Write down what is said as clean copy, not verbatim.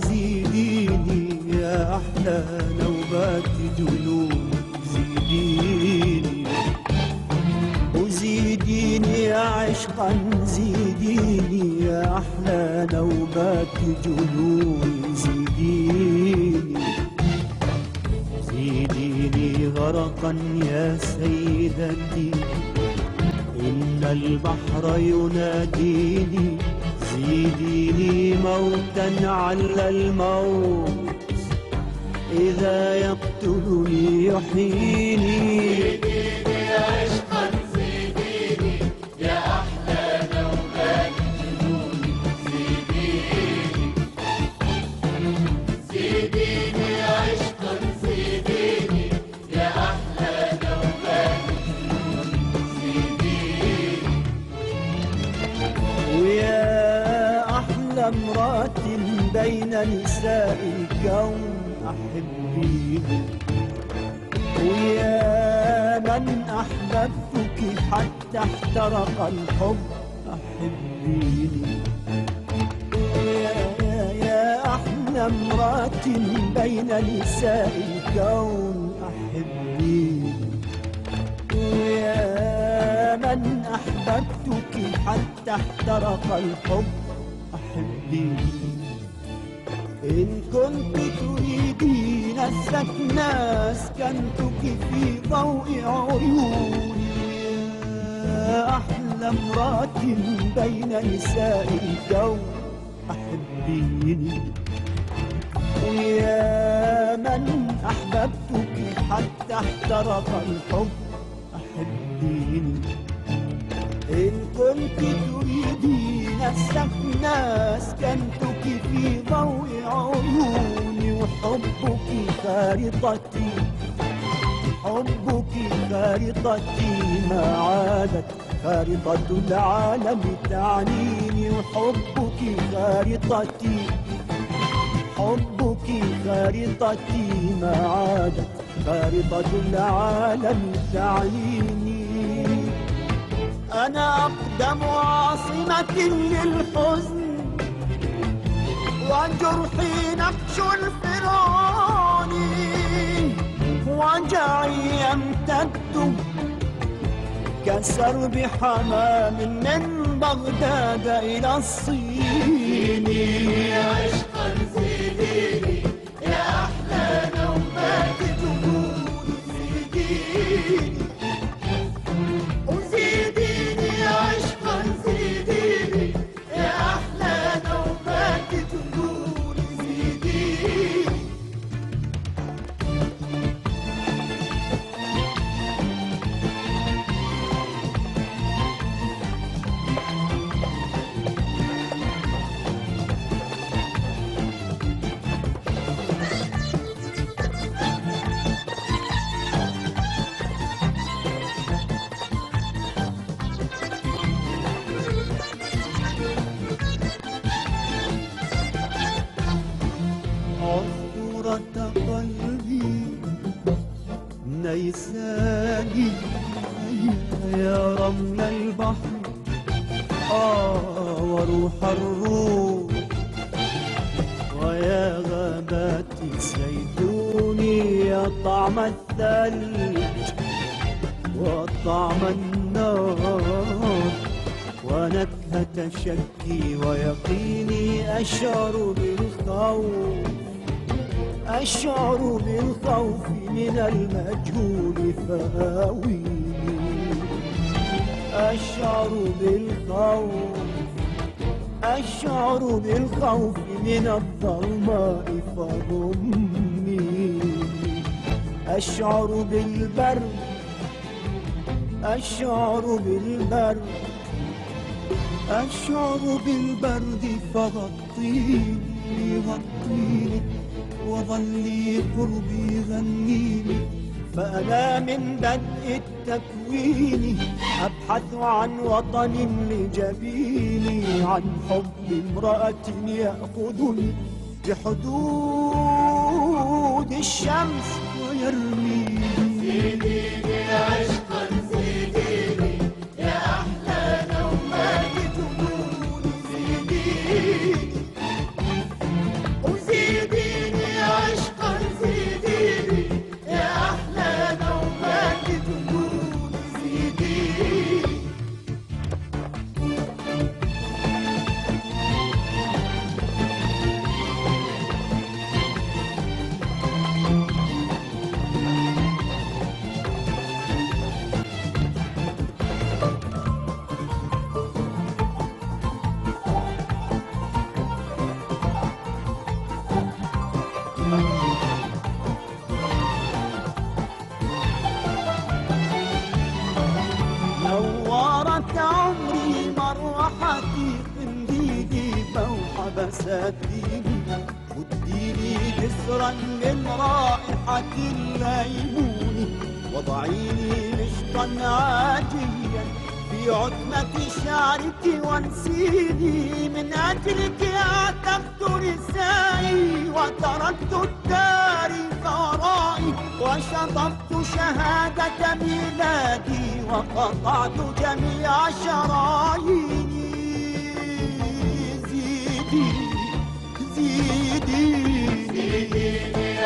زيديني يا أحلى نوبات جنون، زيديني وزيديني عشقا، زيديني يا أحلى نوبات جنون، زيديني زيديني غرقا يا سيدتي، إن البحر يناديني، زيديني موتا على الموت، إذا يقتلني يحييني. زيديني عشقا، زيديني يا أحلى نوبات جنوني، زيديني زيديني عشقا، زيديني يا أحلى نوبات جنوني، زيديني. ويا أحلى امرأة بين نساء الكون أحبيني، ويا من أحببتك حتى احترق الحب أحبيني، يا أحلى امرأة بين نساء الكون أحبيني، ويا من أحببتك حتى احترق الحب أحبيني. إن كنت تريدين السكنى أسكنتك في ضوء عيوني، يا أحلى امرأة بين نساء الكون أحبيني، ويا من أحببتك حتى احترق الحب أحبيني. إن كنت تريدين السكنى أسكنتك في ضوء عيوني، وحبك خارطتي، حبك خارطتي ما عادت خارطة العالم تعنيني، وحبك خارطتي، حبك خارطتي ما عادت خارطة العالم تعنيني. أنا أقدم عاصمة للحزن، وجرحي نقش الفرعون، وجعي يمتد كسرب حمام من بغداد إلى الصين. زيديني عشقا، زيديني يا أحلى نوبات جنوني، زيديني وزيديني عشقا، زيديني يا أحلى نوبات جنوني، زيديني. عصفورة قلبي نيساني، يا رمل البحر وروح الروح، ويا غابات الزيتون، يا طعم الثلج وطعم النار، ونكهة شكي ويقيني، أشعر بالخوف، أشعر بالخوف من المجهول فآويني، أشعر بالخوف، أشعر بالخوف من الظلماء فضميني، أشعر بالبرد أشعر بالبرد أشعر بالبرد فغطيني غطيني وظلي قربي غنيني فأنا من بدء التكوين أبحث عن وطن لجبيني عن حب امرأة يأخذني بحدود الشمس ويرميني. زيديني عشقا زيديني يا أحلى نومات جنوني زيديني وزيديني عشقا زيديني يا أحلى نومات جنوني زيديني. نورت عمري مروحتي خنديدي فوق بساتيني وديني جسرا من رائحة الليمون وضعيني مشطا عاجيا في عتمة شعرك وانسيني من أجلك أعتقت رسائي وتركت التاريخ ورائي وشطبت شهادة ميلادي وقطعت جميع شراييني. زيدي زيدي زيديني